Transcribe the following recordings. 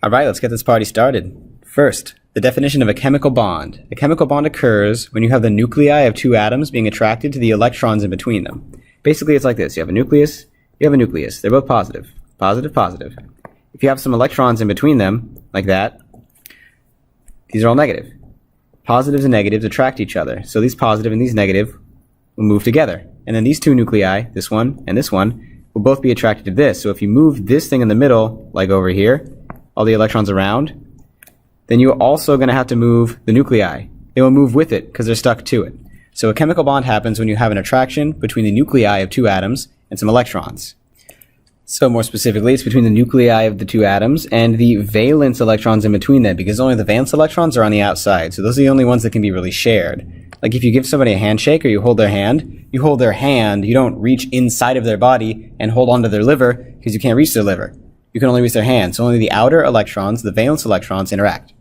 All right, let's get this party started. First, the definition of a chemical bond. A chemical bond occurs when you have the nuclei of two atoms being attracted to the electrons in between them. Basically, it's like this. You have a nucleus, you have a nucleus. They're both positive. Positive, positive. If you have some electrons in between them, like that, these are all negative. Positives and negatives attract each other. So these positive and these negative will move together. And then these two nuclei, this one and this one, will both be attracted to this. So if you move this thing in the middle, like over here, all the electrons around, then you're also going to have to move the nuclei. They will move with it because they're stuck to it. So a chemical bond happens when you have an attraction between the nuclei of two atoms and some electrons. So more specifically, it's between the nuclei of the two atoms and the valence electrons in between them, because only the valence electrons are on the outside. So those are the only ones that can be really shared. Like if you give somebody a handshake or you hold their hand, you don't reach inside of their body and hold onto their liver because you can't reach their liver. You can only reach their hand. So only the outer electrons, the valence electrons, interact.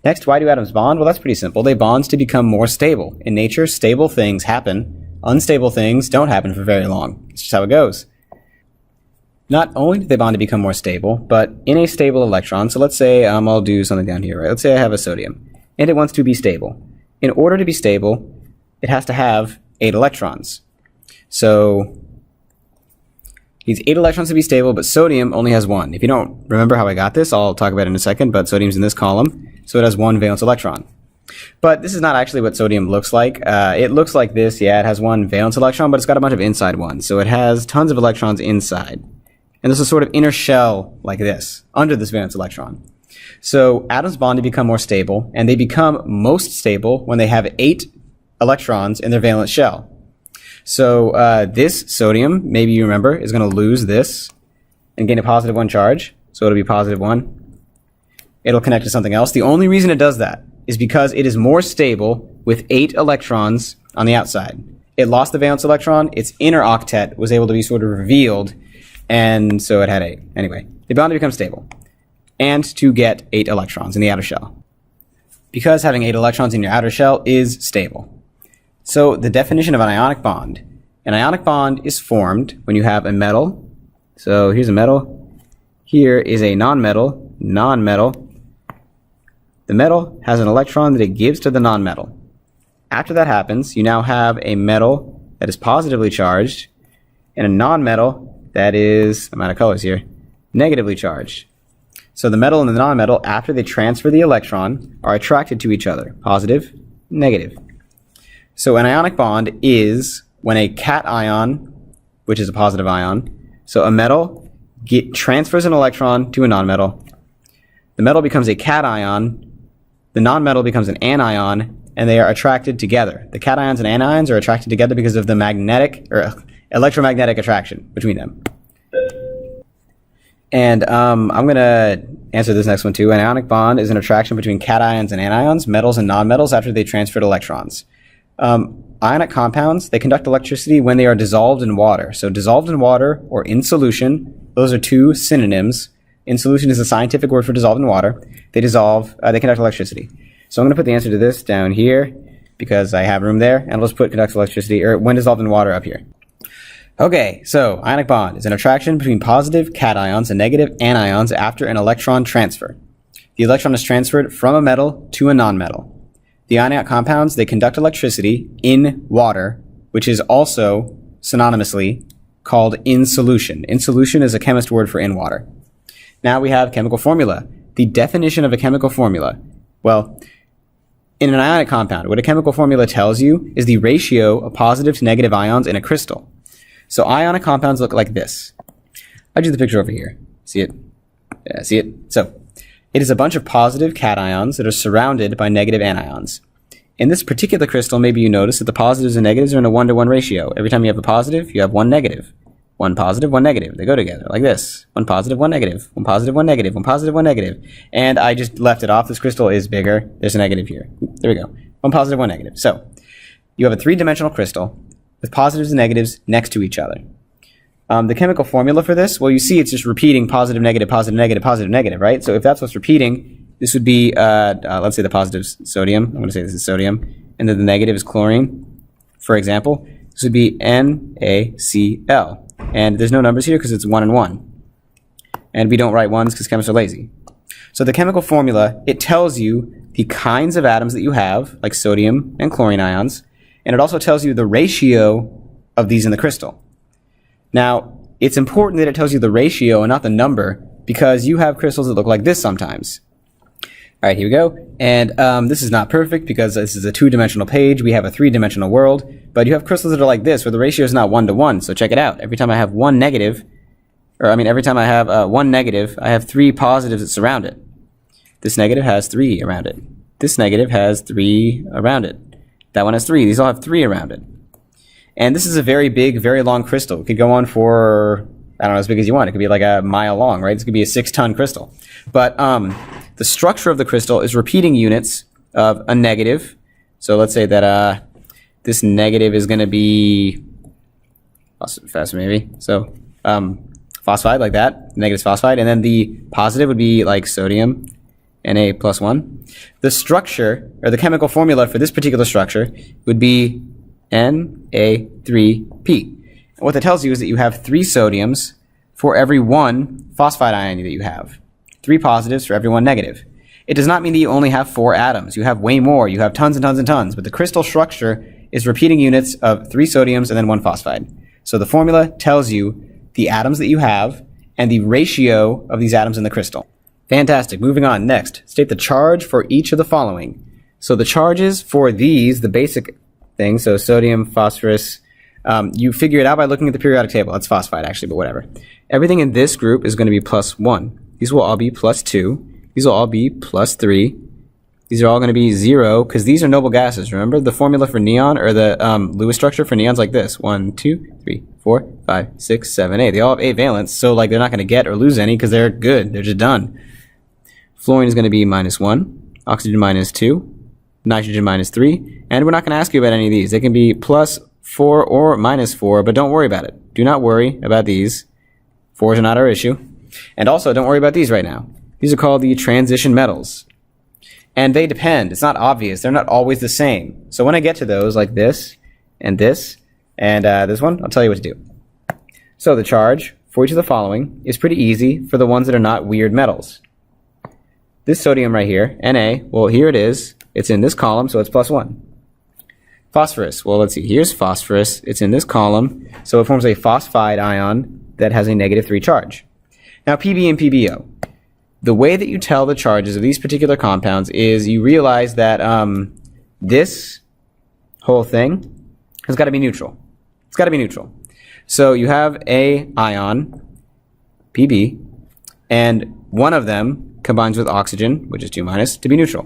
Next, why do atoms bond? Well, that's pretty simple. They bond to become more stable. In nature, stable things happen. Unstable things don't happen for very long. It's just how it goes. Not only do they bond to become more stable, but in a stable electron, so let's say I'll do something down here, right? Let's say I have a sodium, and it wants to be stable. In order to be stable, it has to have 8 electrons. So it needs 8 electrons to be stable, but sodium only has 1. If you don't remember how I got this, I'll talk about it in a second, but sodium's in this column, so it has 1 valence electron. But this is not actually what sodium looks like. It looks like this, yeah, it has 1 valence electron, but it's got a bunch of inside ones, so it has tons of electrons inside. And there's a sort of inner shell like this, under this valence electron. So atoms bond to become more stable, and they become most stable when they have 8 electrons in their valence shell. So this sodium, maybe you remember, is going to lose this and gain a positive 1 charge. So it'll be positive 1. It'll connect to something else. The only reason it does that is because it is more stable with 8 electrons on the outside. It lost the valence electron. Its inner octet was able to be sort of revealed, and so it had 8. Anyway, they bond to become stable and to get 8 electrons in the outer shell, because having 8 electrons in your outer shell is stable. So the definition of an ionic bond. An ionic bond is formed when you have a metal. So here's a metal. Here is a nonmetal. The metal has an electron that it gives to the nonmetal. After that happens, you now have a metal that is positively charged and a nonmetal that is, I'm out of colors here, negatively charged. So the metal and the nonmetal, after they transfer the electron, are attracted to each other. Positive, negative. So an ionic bond is when a cation, which is a positive ion, so a metal transfers an electron to a nonmetal. The metal becomes a cation, the nonmetal becomes an anion, and they are attracted together. The cations and anions are attracted together because of the magnetic or electromagnetic attraction between them. And I'm going to answer this next one too. An ionic bond is an attraction between cations and anions, metals and nonmetals, after they transferred electrons. Ionic compounds, they conduct electricity when they are dissolved in water. So dissolved in water or in solution, those are two synonyms. In solution is a scientific word for dissolved in water. They conduct electricity. So I'm going to put the answer to this down here because I have room there, and I'll just put conducts electricity, or when dissolved in water, up here. Okay, so ionic bond is an attraction between positive cations and negative anions after an electron transfer. The electron is transferred from a metal to a nonmetal. The ionic compounds, they conduct electricity in water, which is also synonymously called in solution. In solution is a chemist word for in water. Now we have chemical formula. The definition of a chemical formula. Well, in an ionic compound, what a chemical formula tells you is the ratio of positive to negative ions in a crystal. So ionic compounds look like this. I drew the picture over here. See it? Yeah, see it? So it is a bunch of positive cations that are surrounded by negative anions. In this particular crystal, maybe you notice that the positives and negatives are in a 1-to-1 ratio. Every time you have a positive, you have 1 negative. 1 positive, 1 negative. They go together like this. 1 positive, 1 negative. 1 positive, 1 negative. 1 positive, 1 negative. And I just left it off. This crystal is bigger. There's a negative here. There we go. 1 positive, 1 negative. So you have a 3-dimensional crystal with positives and negatives next to each other. The chemical formula for this, well, you see it's just repeating positive, negative, positive, negative, positive, negative, right? So if that's what's repeating, this would be, let's say the positive is sodium. I'm going to say this is sodium. And then the negative is chlorine, for example. This would be NaCl. And there's no numbers here because it's 1 and 1. And we don't write ones because chemists are lazy. So the chemical formula, it tells you the kinds of atoms that you have, like sodium and chlorine ions, and it also tells you the ratio of these in the crystal. Now, it's important that it tells you the ratio and not the number, because you have crystals that look like this sometimes. All right, here we go. And this is not perfect because this is a two-dimensional page. We have a three-dimensional world, but you have crystals that are like this, where the ratio is not 1 to 1. So check it out. Every time I have one negative, every time I have one negative, I have three positives that surround it. This negative has 3 around it. This negative has 3 around it. That one has 3. These all have 3 around it. And this is a very big, very long crystal. It could go on for, I don't know, as big as you want. It could be like a mile long, right? This could be a 6-ton crystal. But the structure of the crystal is repeating units of a negative. So let's say that this negative is going to be phosphate, maybe. So phosphide, like that. Negative is phosphide. And then the positive would be like sodium, Na+1. The structure, or the chemical formula for this particular structure, would be Na3P. And what that tells you is that you have 3 sodiums for every 1 phosphide ion that you have. 3 positives for every 1 negative. It does not mean that you only have 4 atoms. You have way more. You have tons and tons and tons. But the crystal structure is repeating units of 3 sodiums and then 1 phosphide. So the formula tells you the atoms that you have and the ratio of these atoms in the crystal. Fantastic. Moving on. Next, state the charge for each of the following. So the charges for these, the basic things, so sodium, phosphorus, you figure it out by looking at the periodic table. That's phosphide, actually, but whatever. Everything in this group is going to be +1. These will all be +2. These will all be +3. These are all going to be 0, because these are noble gases. Remember the formula for neon, or the Lewis structure for neon's like this. 1, 2, 3, 4, 5, 6, 7, 8. They all have 8 valence, so like they're not going to get or lose any because they're good. They're just done. Fluorine is going to be -1. Oxygen -2. Nitrogen -3. And we're not going to ask you about any of these. They can be +4 or -4, but don't worry about it. Do not worry about these. 4s are not our issue. And also, don't worry about these right now. These are called the transition metals. And they depend. It's not obvious. They're not always the same. So when I get to those, like this, and this one, I'll tell you what to do. So the charge for each of the following is pretty easy for the ones that are not weird metals. This sodium right here, Na, well, here it is. It's in this column, so it's +1. Phosphorus, well, let's see. Here's phosphorus. It's in this column, so it forms a phosphide ion that has a -3 charge. Now, Pb and PbO. The way that you tell the charges of these particular compounds is you realize that this whole thing has got to be neutral. It's got to be neutral. So you have a ion, Pb, and one of them combines with oxygen, which is 2-, to be neutral.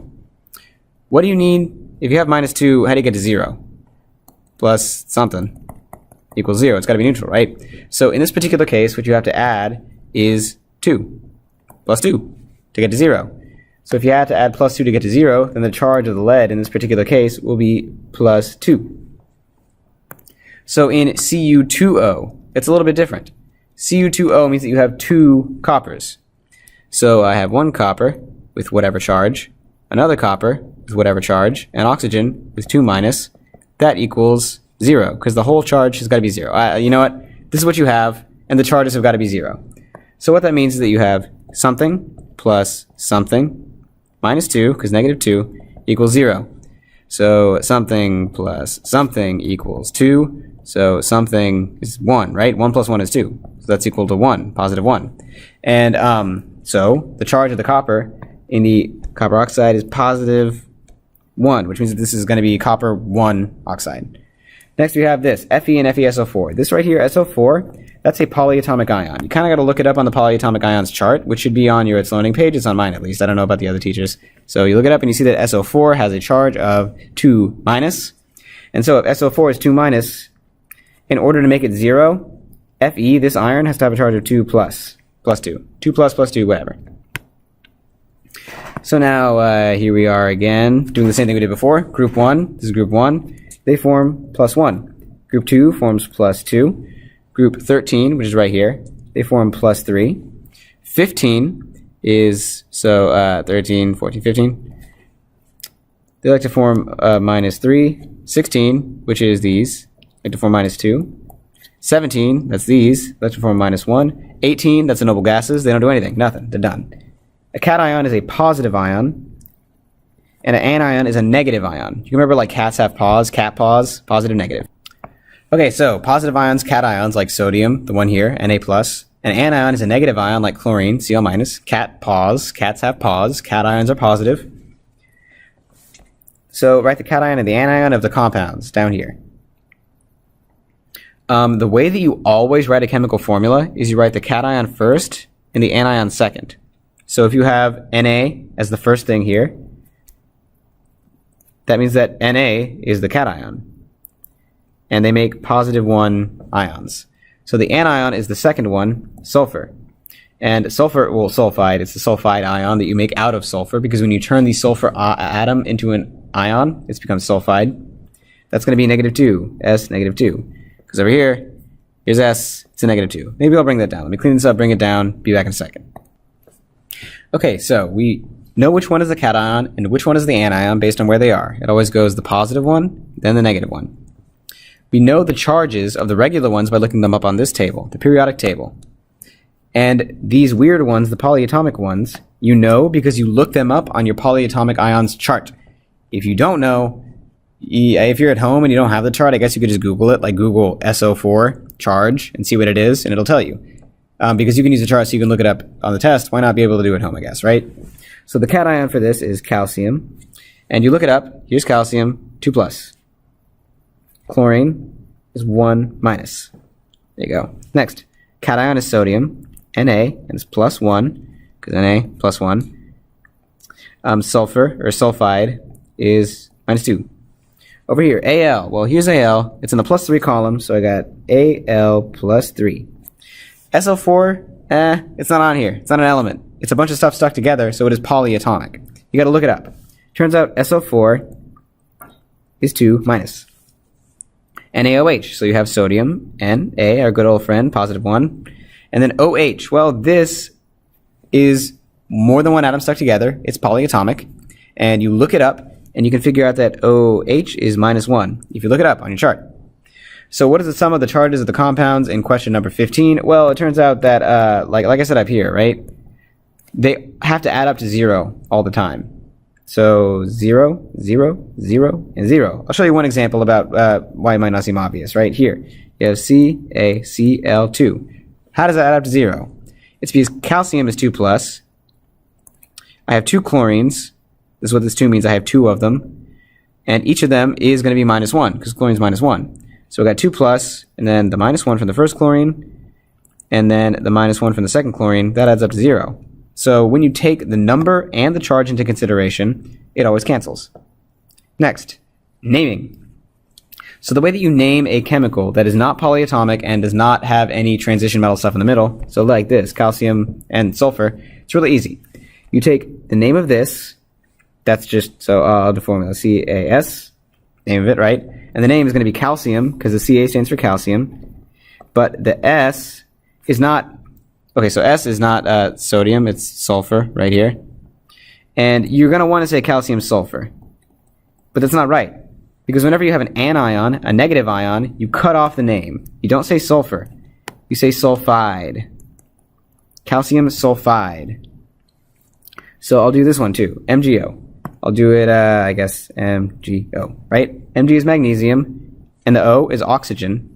What do you need? If you have -2, how do you get to 0? Plus something equals 0. It's got to be neutral, right? So in this particular case, what you have to add is 2. +2 to get to 0. So if you had to add +2 to get to 0, then the charge of the lead in this particular case will be +2. So in Cu2O, it's a little bit different. Cu2O means that you have 2 coppers. So I have 1 copper with whatever charge, another copper with whatever charge, and oxygen with 2-. That equals 0, because the whole charge has got to be 0. You know what? This is what you have, and the charges have got to be 0. So what that means is that you have something plus something -2, because -2 equals 0. So something plus something equals 2. So something is 1, right? 1 plus 1 is 2. So that's equal to 1, +1. And so the charge of the copper in the copper oxide is +1, which means that this is going to be copper 1 oxide. Next we have this, Fe and FeSO4. This right here, SO4, that's a polyatomic ion. You kind of got to look it up on the polyatomic ions chart, which should be on your It's Learning page. It's on mine at least. I don't know about the other teachers. So you look it up and you see that SO4 has a charge of 2-. And so if SO4 is 2-, in order to make it 0, Fe, this iron, has to have a charge of 2 plus 2. 2 plus 2, whatever. So now here we are again, doing the same thing we did before. Group 1, this is group 1. They form +1. Group 2 forms +2. Group 13, which is right here, they form +3. 15 is, 13, 14, 15. They like to form -3. 16, which is these, like to form -2. 17, that's these, like to form -1. 18, that's the noble gases. They don't do anything, nothing, they're done. A cation is a positive ion, and an anion is a negative ion. You remember like cats have paws, cat paws, positive, negative. Okay, so positive ions, cations like sodium, the one here, Na+. An anion is a negative ion like chlorine, Cl-. Cat paws, cats have paws, cations are positive. So write the cation and the anion of the compounds down here. The way that you always write a chemical formula is you write the cation first and the anion second. So if you have Na as the first thing here, that means that Na is the cation. And they make positive 1 ions. So the anion is the second one, sulfur. And sulfur, well, sulfide, it's the sulfide ion that you make out of sulfur, because when you turn the sulfur atom into an ion, it becomes sulfide. That's going to be -2, S, -2. Because over here, here's S, it's a -2. Maybe I'll bring that down. Let me clean this up, bring it down, be back in a second. Okay, so we know which one is the cation and which one is the anion based on where they are. It always goes the positive one, then the negative one. We know the charges of the regular ones by looking them up on this table, the periodic table. And these weird ones, the polyatomic ones, you know because you look them up on your polyatomic ions chart. If you don't know, if you're at home and you don't have the chart, I guess you could just Google it, like Google SO4 charge and see what it is, and it'll tell you. Because you can use the chart so you can look it up on the test. Why not be able to do it at home, I guess, right? So the cation for this is calcium. And you look it up. Here's calcium, 2+. Chlorine is 1-. There you go. Next, cation is sodium, Na, and it's +1, because Na +1. Sulfur, or sulfide, is -2. Over here, Al. Well, here's Al. It's in the +3 column, so I got Al +3. SO4, it's not on here. It's not an element. It's a bunch of stuff stuck together, so it is polyatomic. You got to look it up. Turns out SO4 is 2-. NaOH, so you have sodium, Na, our good old friend, +1. And then OH, well, this is more than one atom stuck together. It's polyatomic. And you look it up, and you can figure out that OH is -1 if you look it up on your chart. So what is the sum of the charges of the compounds in question number 15? Well, it turns out that, like I said up here, right? They have to add up to 0 all the time. So 0, 0, 0, and 0. I'll show you one example about why it might not seem obvious. Right here, you have CaCl2. How does that add up to 0? It's because calcium is 2+. I have 2 chlorines. This is what this 2 means. I have 2 of them. And each of them is going to be -1, because chlorine is -1. So we got 2+, and then the -1 from the first chlorine, and then the -1 from the second chlorine. That adds up to 0. So when you take the number and the charge into consideration, it always cancels. Next, naming. So the way that you name a chemical that is not polyatomic and does not have any transition metal stuff in the middle, so like this, calcium and sulfur, it's really easy. You take the name of this, that's just, so I'll do the formula, CaS, name of it, right? And the name is going to be calcium, because the Ca stands for calcium. But the S is not, okay, so S is not sodium, it's sulfur right here. And you're going to want to say calcium sulfur. But that's not right. Because whenever you have an anion, a negative ion, you cut off the name. You don't say sulfur. You say sulfide. Calcium sulfide. So I'll do this one too, MgO. I'll do it, I guess, MgO, right? Mg is magnesium, and the O is oxygen.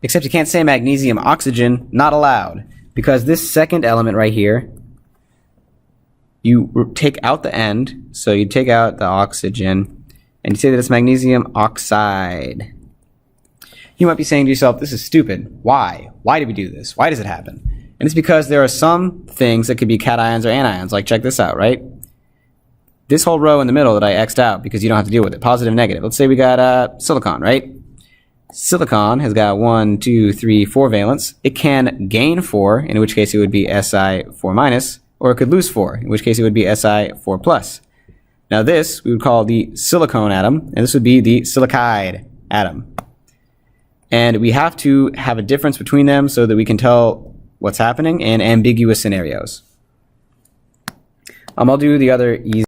Except you can't say magnesium oxygen, not allowed. Because this second element right here, you take out the end, so you take out the oxygen, and you say that it's magnesium oxide. You might be saying to yourself, this is stupid. Why? Why do we do this? Why does it happen? And it's because there are some things that could be cations or anions. Like, check this out, right? This whole row in the middle that I X'd out because you don't have to deal with it. Positive, negative. Let's say we got silicon, right? Silicon has got 1, 2, 3, 4 valence. It can gain 4, in which case it would be Si4-, or it could lose 4, in which case it would be Si4+. Now this we would call the silicone atom, and this would be the silicide atom. And we have to have a difference between them so that we can tell what's happening in ambiguous scenarios. I'll do the other easy